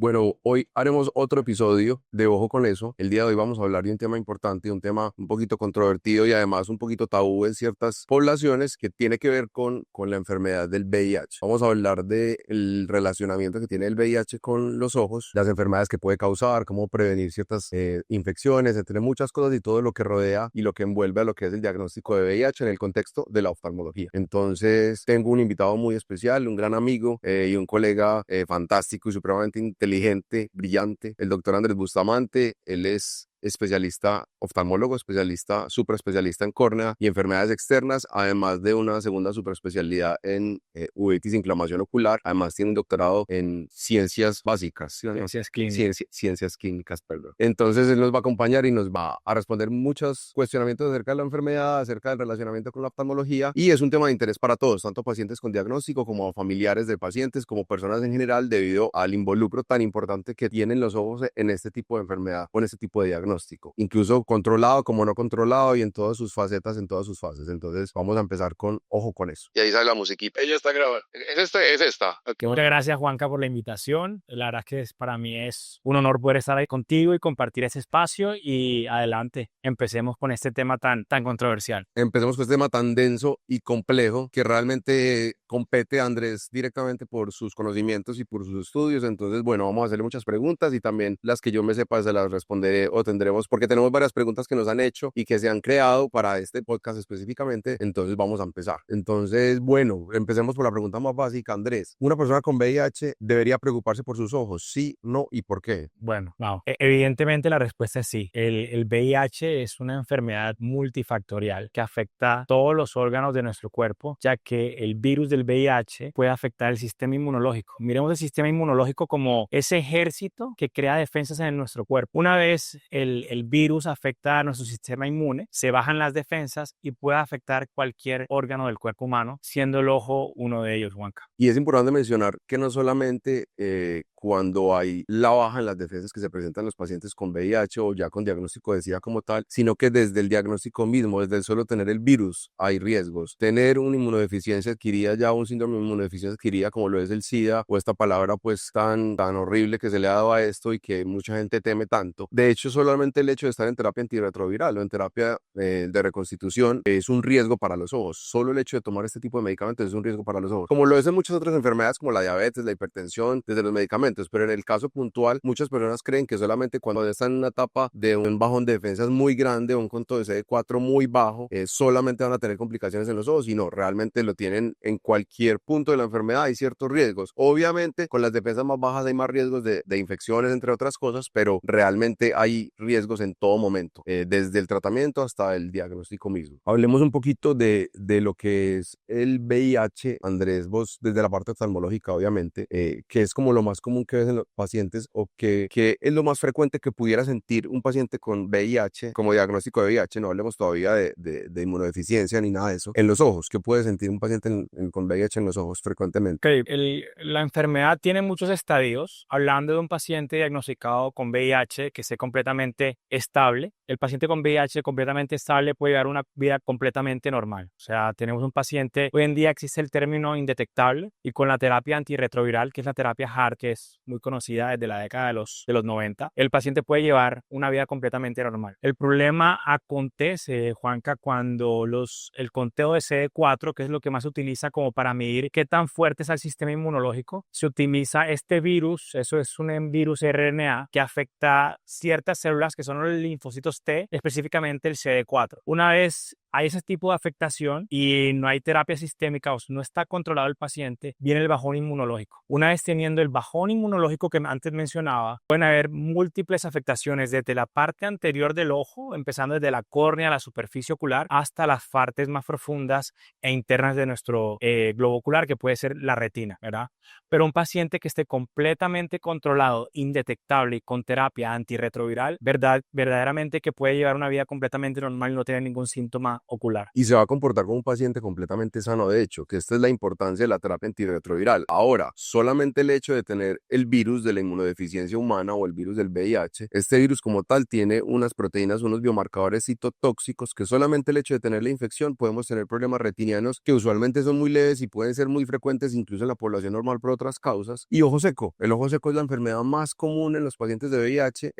Bueno, hoy haremos otro episodio de Ojo con eso. El día de hoy vamos a hablar de un tema importante, un tema un poquito controvertido y además un poquito tabú en ciertas poblaciones que tiene que ver con la enfermedad del VIH. Vamos a hablar del relacionamiento que tiene el VIH con los ojos, las enfermedades que puede causar, cómo prevenir ciertas infecciones, entre muchas cosas y todo lo que rodea y lo que envuelve a lo que es el diagnóstico de VIH en el contexto de la oftalmología. Entonces, tengo un invitado muy especial, un gran amigo y un colega fantástico y supremamente inteligente, brillante, el doctor Andrés Bustamante. Él es especialista oftalmólogo, especialista, super especialista en córnea y enfermedades externas, además de una segunda super especialidad en uveitis, inflamación ocular. Además tiene un doctorado en ciencias básicas, ¿sí o no? Ciencias clínicas. Ciencias clínicas, perdón. Entonces él nos va a acompañar y nos va a responder muchos cuestionamientos acerca de la enfermedad, acerca del relacionamiento con la oftalmología, y es un tema de interés para todos, tanto pacientes con diagnóstico como familiares de pacientes, como personas en general, debido al involucro tan importante que tienen los ojos en este tipo de enfermedad o en este tipo de diagnóstico, incluso controlado como no controlado y en todas sus facetas, en todas sus fases. Entonces vamos a empezar con Ojo con eso. Y ahí sale la musiquita. Ella está grabando. Es esta. Que muchas gracias, Juanca, por la invitación. La verdad es que para mí es un honor poder estar ahí contigo y compartir ese espacio. Y adelante, empecemos con este tema tan controversial. Empecemos con este tema tan denso y complejo que realmente compete a Andrés directamente por sus conocimientos y por sus estudios. Entonces, bueno, vamos a hacerle muchas preguntas y también las que yo me sepa se las responderé o tendremos, porque tenemos varias preguntas que nos han hecho y que se han creado para este podcast específicamente. Entonces, vamos a empezar. Entonces, bueno, empecemos por la pregunta más básica, Andrés. ¿Una persona con VIH debería preocuparse por sus ojos? Sí, no y por qué. Bueno, wow. Evidentemente la respuesta es sí. El VIH es una enfermedad multifactorial que afecta todos los órganos de nuestro cuerpo, ya que el virus del VIH puede afectar el sistema inmunológico. Miremos el sistema inmunológico como ese ejército que crea defensas en nuestro cuerpo. Una vez el virus afecta a nuestro sistema inmune, se bajan las defensas y puede afectar cualquier órgano del cuerpo humano, siendo el ojo uno de ellos, Juanca. Y es importante mencionar que no solamente cuando hay la baja en las defensas que se presentan los pacientes con VIH o ya con diagnóstico de SIDA como tal, sino que desde el diagnóstico mismo, desde el solo tener el virus, hay riesgos. Tener una inmunodeficiencia adquirida, ya un síndrome de inmunodeficiencia adquirida como lo es el SIDA, o esta palabra pues tan horrible que se le ha dado a esto y que mucha gente teme tanto. De hecho, solamente el hecho de estar en terapia antirretroviral o en terapia de reconstitución es un riesgo para los ojos. Solo el hecho de tomar este tipo de medicamentos es un riesgo para los ojos, como lo es en muchas otras enfermedades como la diabetes, la hipertensión, desde los medicamentos. Pero en el caso puntual, muchas personas creen que solamente cuando están en una etapa de un bajón de defensas muy grande o un conteo de CD4 muy bajo, solamente van a tener complicaciones en los ojos, y no, realmente lo tienen en cualquier punto de la enfermedad. Hay ciertos riesgos. Obviamente, con las defensas más bajas hay más riesgos de infecciones, entre otras cosas, pero realmente hay riesgos en todo momento, desde el tratamiento hasta el diagnóstico mismo. Hablemos un poquito de lo que es el VIH, Andrés, vos desde la parte oftalmológica, obviamente, que es como lo más común que ves en los pacientes o que es lo más frecuente que pudiera sentir un paciente con VIH como diagnóstico de VIH. No hablemos todavía de inmunodeficiencia ni nada de eso. En los ojos, ¿qué puede sentir un paciente con VIH en los ojos frecuentemente? Okay. La enfermedad tiene muchos estadios. Hablando de un paciente diagnosticado con VIH que esté completamente estable, el paciente con VIH completamente estable puede llevar una vida completamente normal. O sea, tenemos un paciente, hoy en día existe el término indetectable, y con la terapia antirretroviral, que es la terapia HAART, que es muy conocida desde la década de los 90, el paciente puede llevar una vida completamente normal. El problema acontece, Juanca, cuando el conteo de CD4, que es lo que más se utiliza como para medir qué tan fuerte es el sistema inmunológico, se optimiza este virus. Eso es un virus RNA que afecta ciertas células que son los linfocitos T, específicamente el CD4. Una vez hay ese tipo de afectación y no hay terapia sistémica o no está controlado el paciente, viene el bajón inmunológico. Una vez teniendo el bajón inmunológico que antes mencionaba, pueden haber múltiples afectaciones desde la parte anterior del ojo, empezando desde la córnea, la superficie ocular, hasta las partes más profundas e internas de nuestro globo ocular, que puede ser la retina, ¿verdad? Pero un paciente que esté completamente controlado, indetectable y con terapia antirretroviral, verdaderamente que puede llevar una vida completamente normal y no tener ningún síntoma estructura ocular. Y se va a comportar como un paciente completamente sano, de hecho, que esta es la importancia de la terapia antirretroviral. Ahora, solamente el hecho de tener el virus de la inmunodeficiencia humana o el virus del VIH, este virus como tal tiene unas proteínas, unos biomarcadores citotóxicos que solamente el hecho de tener la infección podemos tener problemas retinianos que usualmente son muy leves y pueden ser muy frecuentes incluso en la población normal por otras causas. Y ojo seco, el ojo seco es la enfermedad más común en los pacientes de VIH,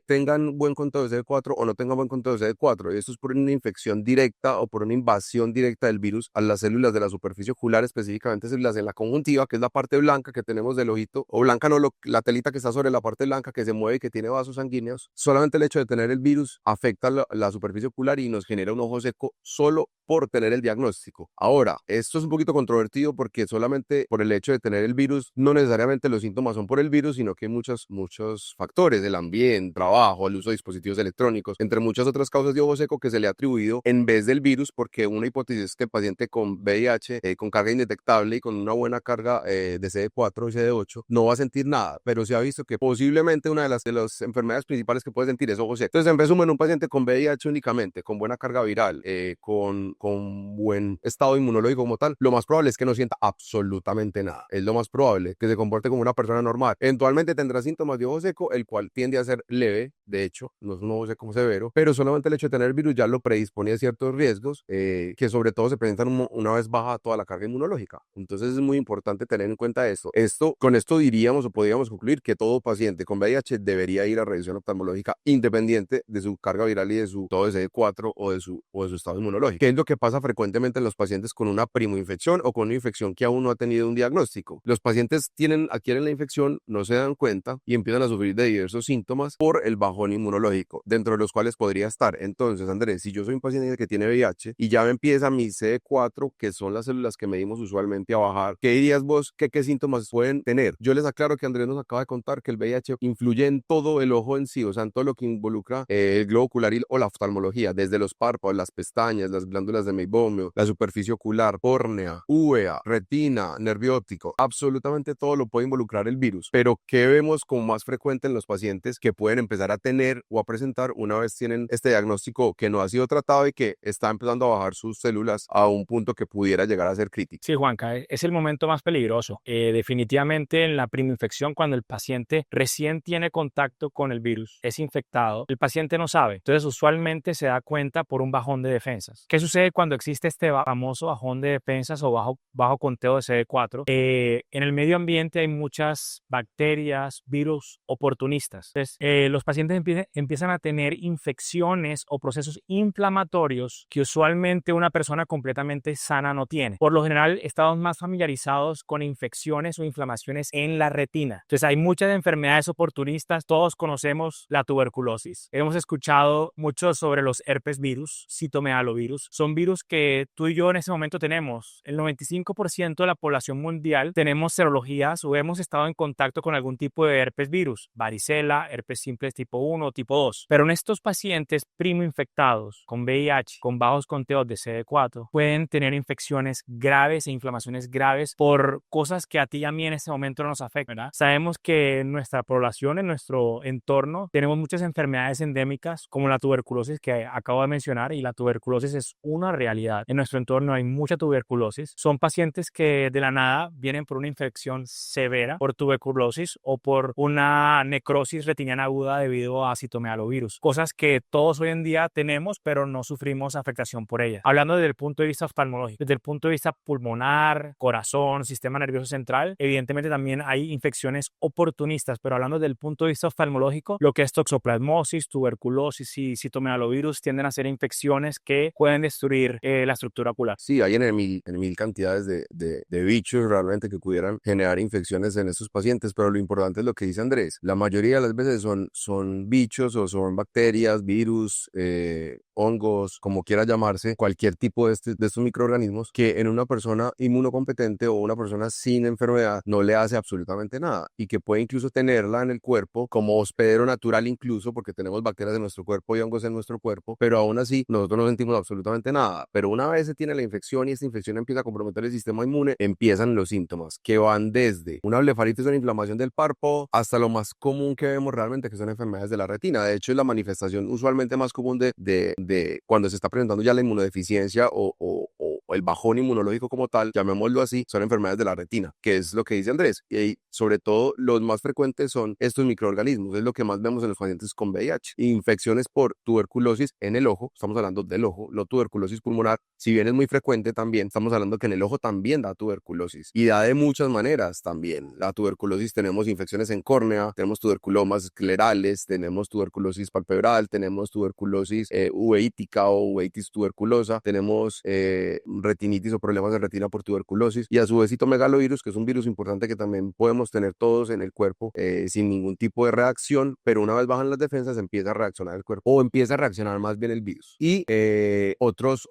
tengan buen conteo de CD4 o no tengan buen conteo de CD4, y esto es por una infección directa o por una invasión directa del virus a las células de la superficie ocular, específicamente células en la conjuntiva, que es la parte blanca que tenemos del ojito, o blanca no, la telita que está sobre la parte blanca que se mueve y que tiene vasos sanguíneos. Solamente el hecho de tener el virus afecta la superficie ocular y nos genera un ojo seco solo por tener el diagnóstico. Ahora, esto es un poquito controvertido porque solamente por el hecho de tener el virus, no necesariamente los síntomas son por el virus, sino que hay muchos factores, el ambiente, trabajo, el uso de dispositivos electrónicos, entre muchas otras causas de ojo seco que se le ha atribuido en vez del virus, porque una hipótesis es que el paciente con VIH, con carga indetectable y con una buena carga de CD4 y CD8, no va a sentir nada, pero se ha visto que posiblemente una de las enfermedades principales que puede sentir es ojo seco. Entonces, en resumen, un paciente con VIH únicamente, con buena carga viral, con buen estado inmunológico como tal, lo más probable es que no sienta absolutamente nada. Es lo más probable que se comporte como una persona normal. Eventualmente tendrá síntomas de ojo seco, el cual tiende a ser leve, de hecho, no es un ojo seco severo, pero solamente el hecho de tener el virus ya lo predispone a ciertos riesgos que sobre todo se presentan una vez baja toda la carga inmunológica. Entonces es muy importante tener en cuenta esto. Con esto diríamos o podríamos concluir que todo paciente con VIH debería ir a revisión oftalmológica independiente de su carga viral y de su todo de CD4 o de su estado inmunológico. ¿Qué es lo que pasa frecuentemente en los pacientes con una primoinfección o con una infección que aún no ha tenido un diagnóstico? Los pacientes adquieren la infección, no se dan cuenta y empiezan a sufrir de diversos síntomas por el bajón inmunológico, dentro de los cuales podría estar. Entonces, Andrés, si yo soy un paciente que tiene VIH y ya me empieza mi CD4, que son las células que medimos usualmente, a bajar, ¿qué dirías vos? ¿Qué síntomas pueden tener? Yo les aclaro que Andrés nos acaba de contar que el VIH influye en todo el ojo en sí, o sea, en todo lo que involucra el globo ocular o la oftalmología, desde los párpados, las pestañas, las glándulas de meibomio, la superficie ocular, córnea, uvea, retina, nervio óptico, absolutamente todo lo puede involucrar el virus. Pero ¿qué vemos como más frecuente en los pacientes que pueden empezar a tener o a presentar una vez tienen este diagnóstico que no ha sido tratado y que está empezando a bajar sus células a un punto que pudiera llegar a ser crítico? Sí, Juanca, es el momento más peligroso. Definitivamente en la primoinfección, cuando el paciente recién tiene contacto con el virus, es infectado, el paciente no sabe. Entonces, usualmente se da cuenta por un bajón de defensas. ¿Qué sucede cuando existe este famoso bajón de defensas o bajo conteo de CD4? En el medio ambiente hay muchas bacterias, virus oportunistas. Entonces, los pacientes empiezan a tener infecciones o procesos inflamatorios que usualmente una persona completamente sana no tiene. Por lo general, estamos más familiarizados con infecciones o inflamaciones en la retina. Entonces, hay muchas enfermedades oportunistas. Todos conocemos la tuberculosis. Hemos escuchado mucho sobre los herpes virus, citomegalovirus. Son virus que tú y yo en ese momento tenemos. El 95% de la población mundial tenemos serologías o hemos estado en contacto con algún tipo de herpes virus, varicela, herpes simples tipo 1 o tipo 2. Pero en estos pacientes primo infectados con VIH, con bajos conteos de CD4, pueden tener infecciones graves e inflamaciones graves por cosas que a ti y a mí en este momento no nos afectan, ¿verdad? Sabemos que en nuestra población, en nuestro entorno, tenemos muchas enfermedades endémicas como la tuberculosis que acabo de mencionar, y la tuberculosis es una realidad. En nuestro entorno hay mucha tuberculosis. Son pacientes que de la nada vienen por una infección severa por tuberculosis o por una necrosis retiniana aguda debido a citomegalovirus. Cosas que todos hoy en día tenemos, pero no sufrimos afectación por ellas. Hablando desde el punto de vista oftalmológico, desde el punto de vista pulmonar, corazón, sistema nervioso central, evidentemente también hay infecciones oportunistas, pero hablando desde el punto de vista oftalmológico, lo que es toxoplasmosis, tuberculosis y citomegalovirus tienden a ser infecciones que pueden destruir la estructura ocular. Sí, hay en mil cantidades de bichos realmente que pudieran generar infecciones en estos pacientes, pero lo importante es lo que dice Andrés. La mayoría de las veces son bichos o son bacterias, virus, hongos, como quiera llamarse, cualquier tipo de estos microorganismos que en una persona inmunocompetente o una persona sin enfermedad no le hace absolutamente nada y que puede incluso tenerla en el cuerpo como hospedero natural, incluso porque tenemos bacterias en nuestro cuerpo y hongos en nuestro cuerpo, pero aún así nosotros no sentimos absolutamente nada. Pero una vez se tiene la infección y esta infección empieza a comprometer el sistema inmune, empiezan los síntomas que van desde una blefaritis, una inflamación del párpado, hasta lo más común que vemos realmente, que son enfermedades de la retina. De hecho, es la manifestación usualmente más común de de cuando se está presentando ya la inmunodeficiencia o el bajón inmunológico como tal, llamémoslo así, son enfermedades de la retina, que es lo que dice Andrés. Y sobre todo los más frecuentes son estos microorganismos, es lo que más vemos en los pacientes con VIH. Infecciones por tuberculosis en el ojo, estamos hablando del ojo, no tuberculosis pulmonar, si bien es muy frecuente también, estamos hablando que en el ojo también da tuberculosis y da de muchas maneras también. La tuberculosis, tenemos infecciones en córnea, tenemos tuberculomas esclerales, tenemos tuberculosis palpebral, tenemos tuberculosis uveítica o uveitis tuberculosa, tenemos retinitis o problemas de retina por tuberculosis y a su vez citomegalovirus, que es un virus importante que también podemos tener todos en el cuerpo sin ningún tipo de reacción, pero una vez bajan las defensas empieza a reaccionar el cuerpo o empieza a reaccionar más bien el virus. Y otros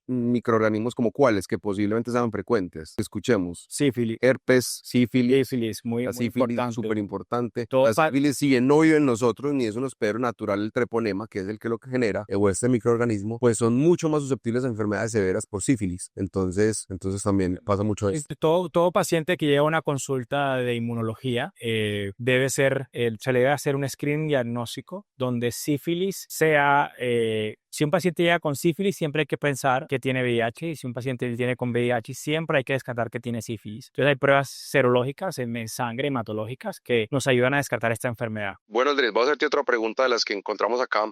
microorganismos como cuáles que posiblemente sean frecuentes. Escuchemos. Sífilis. Herpes, sífilis. Sífilis, muy, La muy sífilis importante. súper importante. Todo La sífilis, si bien no vive en nosotros, ni es un hospedero natural, el treponema, que es el que lo que genera, o este microorganismo, pues son mucho más susceptibles a enfermedades severas por sífilis. Entonces también pasa mucho esto. Todo paciente que llega a una consulta de inmunología se le debe hacer un screening diagnóstico donde sífilis sea... si un paciente llega con sífilis, siempre hay que pensar que tiene VIH, y si un paciente viene con VIH, siempre hay que descartar que tiene sífilis. Entonces hay pruebas serológicas en sangre, hematológicas, que nos ayudan a descartar esta enfermedad. Bueno, Andrés, voy a hacerte otra pregunta de las que encontramos acá